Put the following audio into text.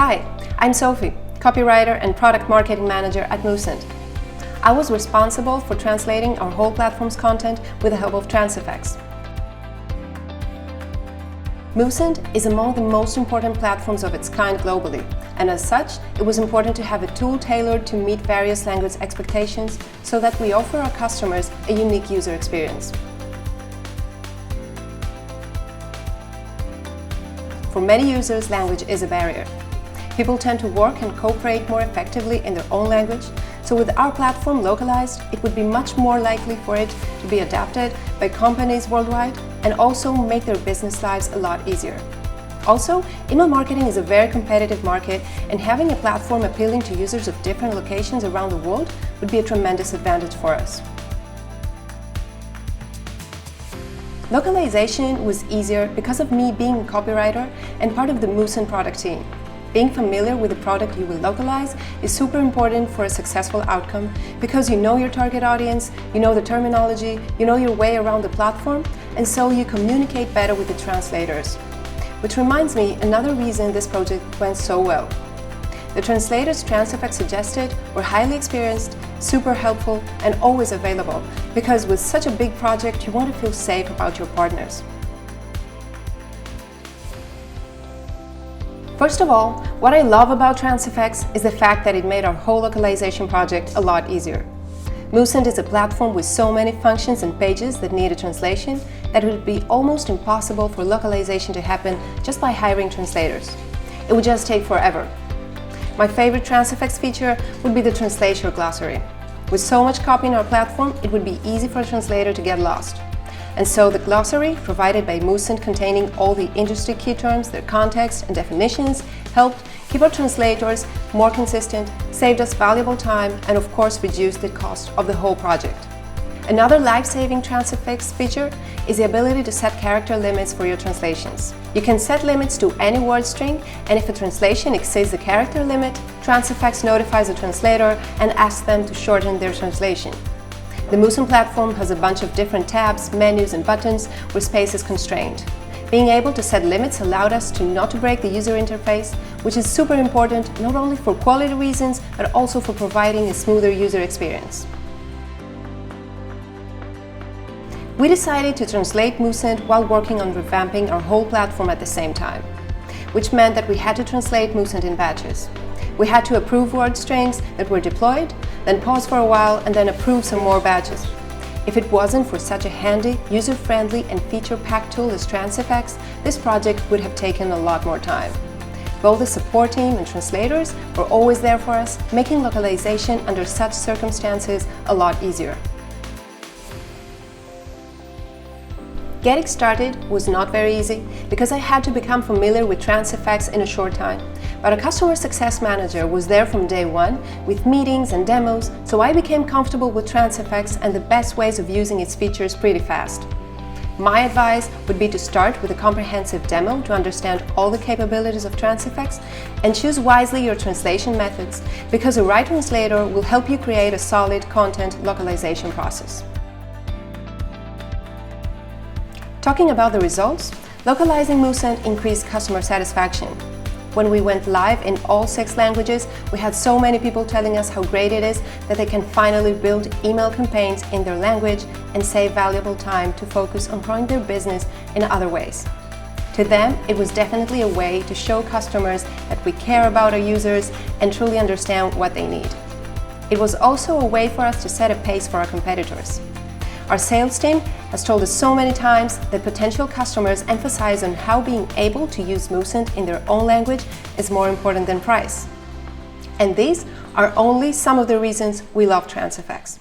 Hi, I'm Sophie, copywriter and product marketing manager at Moosend. I was responsible for translating our whole platform's content with the help of Transifex. Moosend is among the most important platforms of its kind globally, and as such, it was important to have a tool tailored to meet various language expectations so that we offer our customers a unique user experience. For many users, language is a barrier. People tend to work and cooperate more effectively in their own language, so with our platform localized, it would be much more likely for it to be adapted by companies worldwide and also make their business lives a lot easier. Also, email marketing is a very competitive market, and having a platform appealing to users of different locations around the world would be a tremendous advantage for us. Localization was easier because of me being a copywriter and part of the Moosend product team. Being familiar with the product you will localize is super important for a successful outcome because you know your target audience, you know the terminology, you know your way around the platform, and so you communicate better with the translators. Which reminds me, another reason this project went so well. The translators Transifex suggested were highly experienced, super helpful, and always available, because with such a big project you want to feel safe about your partners. First of all, what I love about Transifex is the fact that it made our whole localization project a lot easier. Moosend is a platform with so many functions and pages that need a translation that it would be almost impossible for localization to happen just by hiring translators. It would just take forever. My favorite Transifex feature would be the translation glossary. With so much copy in our platform, it would be easy for a translator to get lost. And so the glossary, provided by Moosend containing all the industry key terms, their context and definitions, helped keep our translators more consistent, saved us valuable time, and of course reduced the cost of the whole project. Another life-saving Transifex feature is the ability to set character limits for your translations. You can set limits to any word string, and if a translation exceeds the character limit, Transifex notifies the translator and asks them to shorten their translation. The Moosend platform has a bunch of different tabs, menus, and buttons where space is constrained. Being able to set limits allowed us to not to break the user interface, which is super important not only for quality reasons, but also for providing a smoother user experience. We decided to translate Moosend while working on revamping our whole platform at the same time, which meant that we had to translate Moosend in batches. We had to approve word strings that were deployed, then pause for a while, and then approve some more batches. If it wasn't for such a handy, user-friendly, and feature-packed tool as Transifex, this project would have taken a lot more time. Both the support team and translators were always there for us, making localization under such circumstances a lot easier. Getting started was not very easy because I had to become familiar with Transifex in a short time, but a customer success manager was there from day one with meetings and demos, so I became comfortable with Transifex and the best ways of using its features pretty fast. My advice would be to start with a comprehensive demo to understand all the capabilities of Transifex and choose wisely your translation methods, because a right translator will help you create a solid content localization process. Talking about the results, localizing Moosend increased customer satisfaction. When we went live in all 6 languages, we had so many people telling us how great it is that they can finally build email campaigns in their language and save valuable time to focus on growing their business in other ways. To them, it was definitely a way to show customers that we care about our users and truly understand what they need. It was also a way for us to set a pace for our competitors. Our sales team has told us so many times that potential customers emphasize on how being able to use Moosend in their own language is more important than price. And these are only some of the reasons we love Transifex.